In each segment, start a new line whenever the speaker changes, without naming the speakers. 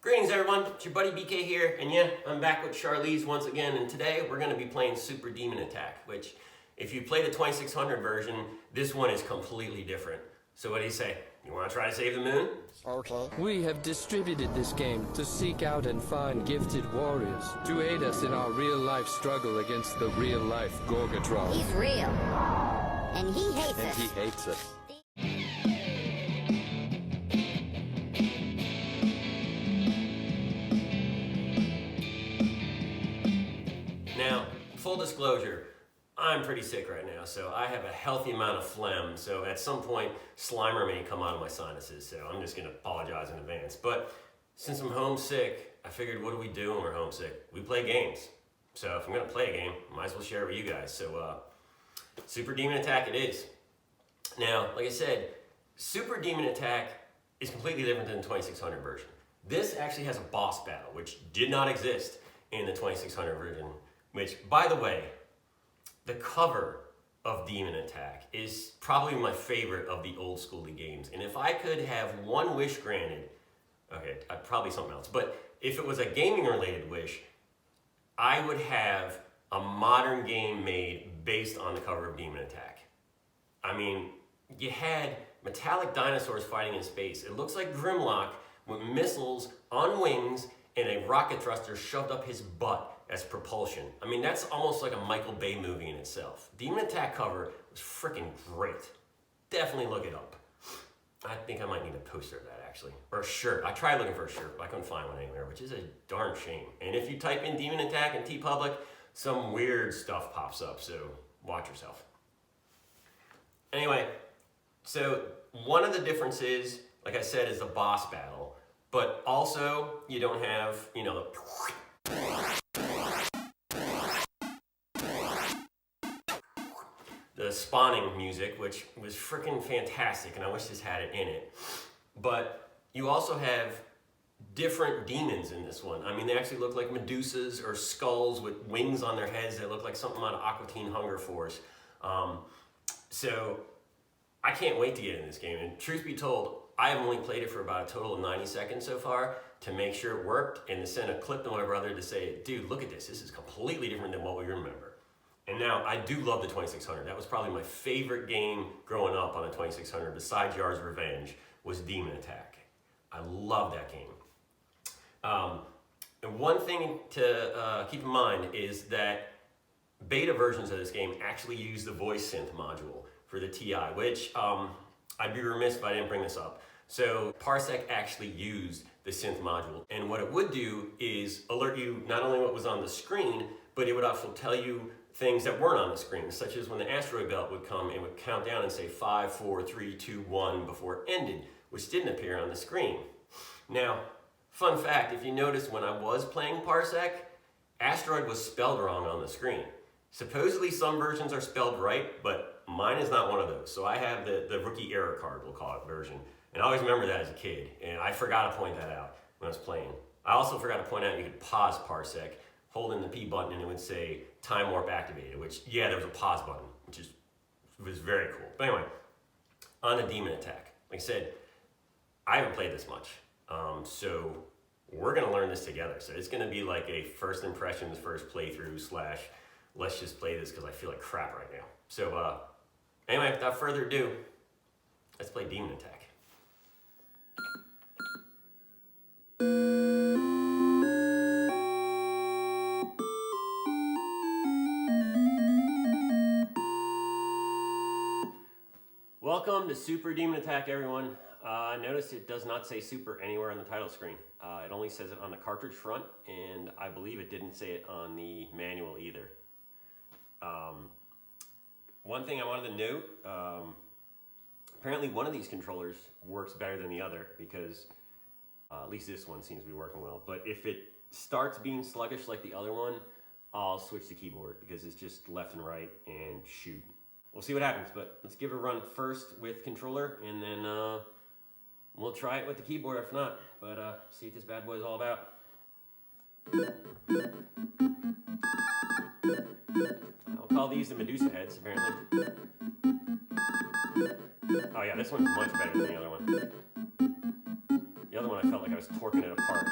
Greetings everyone, it's your buddy BK here, and yeah, I'm back with Charlize once again, and today we're going to be playing Super Demon Attack, which, if you play the 2600 version, this one is completely different. So what do you say? You want to try to save the moon?
Okay.
We have distributed this game to seek out and find gifted warriors to aid us in our real-life struggle against the real-life Gorgatron.
He's real. And he hates us.
He hates us.
Now, full disclosure, I'm pretty sick right now, so I have a healthy amount of phlegm, so at some point, Slimer may come out of my sinuses, so I'm just going to apologize in advance. But since I'm homesick, I figured, what do we do when we're homesick? We play games. So if I'm going to play a game, I might as well share it with you guys. So Super Demon Attack it is. Now, like I said, Super Demon Attack is completely different than the 2600 version. This actually has a boss battle, which did not exist in the 2600 version, which, by the way, the cover of Demon Attack is probably my favorite of the old schooly games. And if I could have one wish granted, okay, probably something else, but if it was a gaming related wish, I would have a modern game made based on the cover of Demon Attack. I mean, you had metallic dinosaurs fighting in space. It looks like Grimlock with missiles on wings and a rocket thruster shoved up his butt as propulsion. I mean, that's almost like a Michael Bay movie in itself. Demon Attack cover was freaking great. Definitely look it up. I think I might need a poster of that, actually. Or a shirt. I tried looking for a shirt, but I couldn't find one anywhere, which is a darn shame. And if you type in Demon Attack in TeePublic, some weird stuff pops up, so watch yourself. Anyway, so one of the differences, like I said, is the boss battle. But also, you don't have, the spawning music, which was freaking fantastic, and I wish this had it in it. But you also have different demons in this one. I mean, they actually look like Medusas or skulls with wings on their heads that look like something out of Aqua Teen Hunger Force. So I can't wait to get in this game. And truth be told, I have only played it for about a total of 90 seconds so far to make sure it worked and to send a clip to my brother to say, dude, look at this. This is completely different than what we remember. And now, I do love the 2600. That was probably my favorite game growing up on the 2600, besides Yar's Revenge, was Demon Attack. I love that game. And one thing to keep in mind is that beta versions of this game actually use the voice synth module for the TI, which I'd be remiss if I didn't bring this up. So Parsec actually used the synth module, and what it would do is alert you not only what was on the screen, but it would also tell you things that weren't on the screen, such as when the asteroid belt would come and would count down and say 5, 4, 3, 2, 1 before it ended, which didn't appear on the screen. Now, fun fact, if you notice when I was playing Parsec, asteroid was spelled wrong on the screen. Supposedly some versions are spelled right, but mine is not one of those. So I have the rookie error card, we'll call it, version. And I always remember that as a kid, and I forgot to point that out when I was playing. I also forgot to point out you could pause Parsec, holding the P button, and it would say time warp activated, which, yeah, there was a pause button, which was very cool. But anyway, on the Demon Attack, like I said, I haven't played this much, so we're gonna learn this together. So it's gonna be like a first impressions, first playthrough / let's just play this because I feel like crap right now. So anyway, without further ado, let's play Demon Attack. Welcome to Super Demon Attack, everyone. Notice it does not say Super anywhere on the title screen. It only says it on the cartridge front, and I believe it didn't say it on the manual either. One thing I wanted to note, apparently one of these controllers works better than the other because at least this one seems to be working well. But if it starts being sluggish like the other one, I'll switch to keyboard because it's just left and right and shoot. We'll see what happens, but let's give it a run first with controller, and then we'll try it with the keyboard if not. But see what this bad boy is all about. I'll call these the Medusa heads, apparently. Oh yeah, this one's much better than the other one. The other one I felt like I was torquing it apart.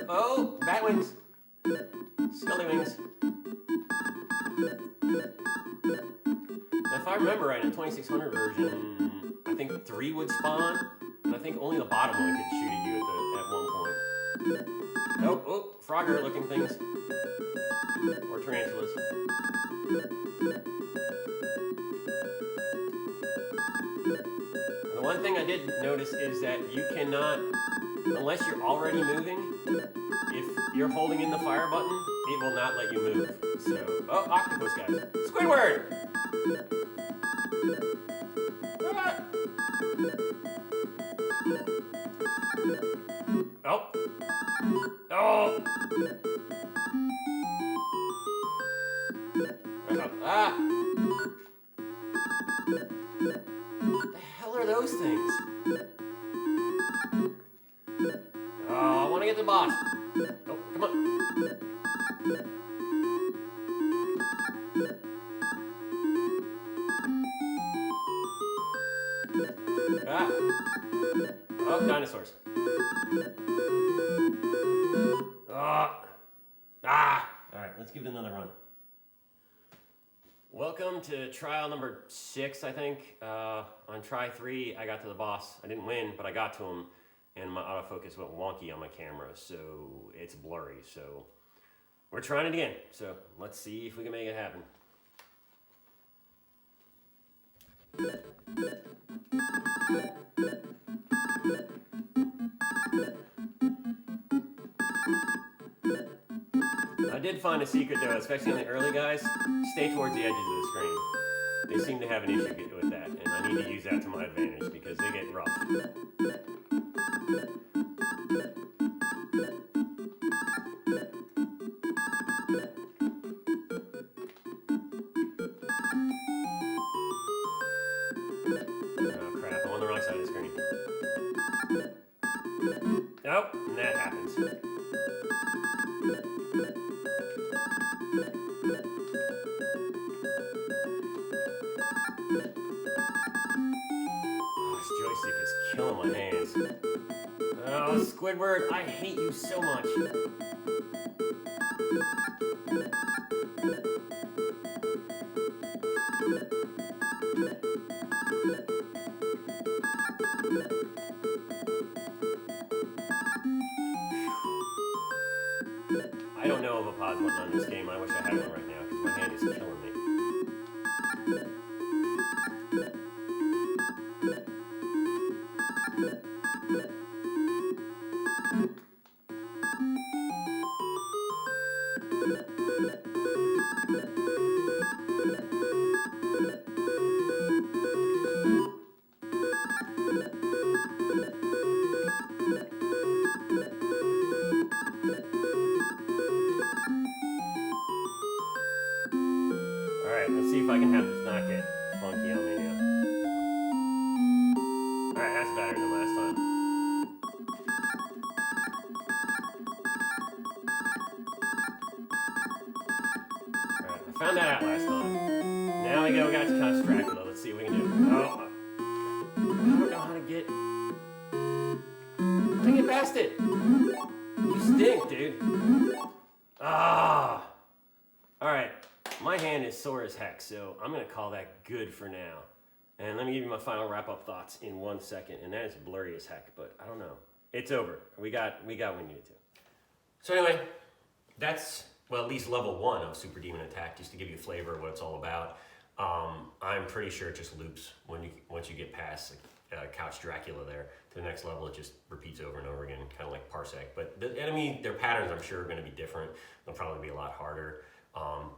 Oh, bat wings. Scully wings. Now, if I remember right, in the 2600 version, I think 3 would spawn, and I think only the bottom one could shoot at you at one point. Oh, Frogger looking things. Or tarantulas. The one thing I did notice is that you cannot, unless you're already moving, if you're holding in the fire button, it will not let you move. So, oh, octopus guys. Squidward! Ah! Oh! Oh! Ah! What the hell are those things? Oh, I want to get the boss. Oh, come on. Ah. Oh, dinosaurs. Ah. All right, let's give it another run. Welcome to trial number 6, I think. On try 3, I got to the boss. I didn't win, but I got to him, and my autofocus went wonky on my camera, so it's blurry. So we're trying it again. So let's see if we can make it happen. I did find a secret though, especially on the early guys. Stay towards the edges of the screen. They seem to have an issue with that, and I need to use that to my advantage because they get rough. Oh crap, I'm on the wrong side of the screen. Nope, and that happens. Joystick is killing my hands. Oh, Squidward, I hate you so much. I don't know of a pause button on this game. I wish I had one right now because my hand is killing me. Alright, let's see if I can have this not get funky on me now. Alright, that's better than last time. Alright, I found that out last time. Now we go got to Count Dracula. Let's see what we can do. Oh, I don't know how to get... I get past it! You stink, dude. Ah! Alright. My hand is sore as heck, so I'm going to call that good for now. And let me give you my final wrap-up thoughts in 1 second, and that is blurry as heck, but I don't know. It's over. We got what we needed to. So anyway, that's, well, at least level 1 of Super Demon Attack, just to give you a flavor of what it's all about. I'm pretty sure it just loops once you get past Couch Dracula there. To the next level, it just repeats over and over again, kind of like Parsec. But the enemy, their patterns, I'm sure, are going to be different. They'll probably be a lot harder.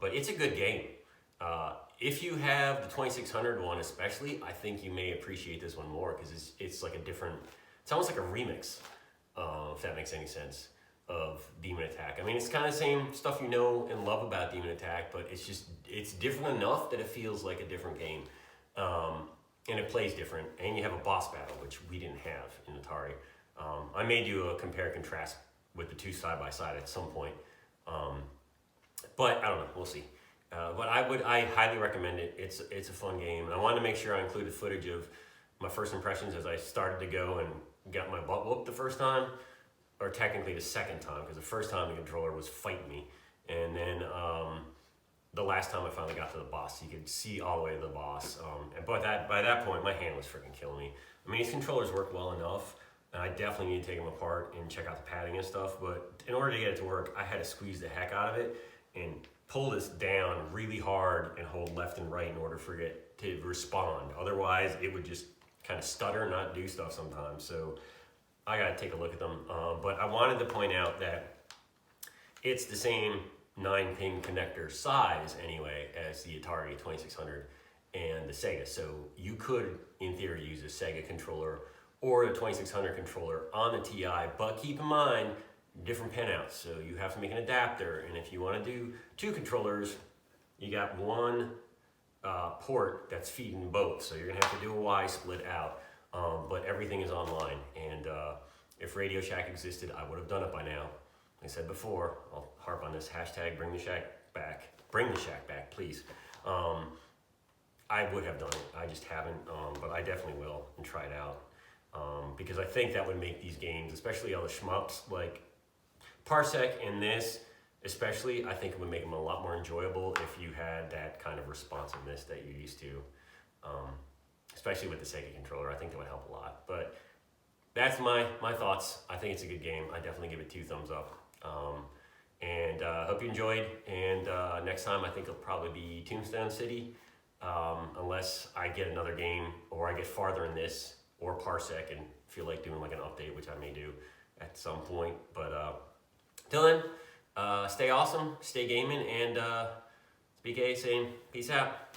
But it's a good game. If you have the 2600 one especially, I think you may appreciate this one more because it's like a different, it's almost like a remix, if that makes any sense, of Demon Attack. I mean, it's kind of the same stuff you know and love about Demon Attack, but it's different enough that it feels like a different game. And it plays different, and you have a boss battle, which we didn't have in Atari. I made you a compare and contrast with the two side by side at some point. But I don't know, we'll see. But I highly recommend it. It's a fun game, and I wanted to make sure I included footage of my first impressions as I started to go and got my butt whooped the first time, or technically the second time, because the first time the controller was fighting me, and then the last time I finally got to the boss, you could see all the way to the boss. And by that point, my hand was freaking killing me. I mean, these controllers work well enough, and I definitely need to take them apart and check out the padding and stuff. But in order to get it to work, I had to squeeze the heck out of it and pull this down really hard and hold left and right in order for it to respond. Otherwise, it would just kind of stutter and not do stuff sometimes. So I got to take a look at them. But I wanted to point out that it's the same 9-pin connector size anyway as the Atari 2600 and the Sega. So you could, in theory, use a Sega controller or the 2600 controller on the TI, but keep in mind, different pinouts. So you have to make an adapter, and if you want to do 2 controllers, you got one port that's feeding both. So you're gonna have to do a Y split out, but everything is online. And if Radio Shack existed, I would have done it by now. Like I said before, I'll harp on this hashtag, bring the shack back. Bring the shack back, please. I would have done it, I just haven't, but I definitely will and try it out. Because I think that would make these games, especially all the shmups, like Parsec and this, especially, I think it would make them a lot more enjoyable if you had that kind of responsiveness that you're used to. Especially with the Sega controller, I think that would help a lot. But that's my thoughts. I think it's a good game. I definitely give it 2 thumbs up. And hope you enjoyed. And next time I think it'll probably be Tombstone City, unless I get another game or I get farther in this or Parsec and feel like doing like an update, which I may do at some point. But till then, stay awesome, stay gaming, and speak A saying peace out.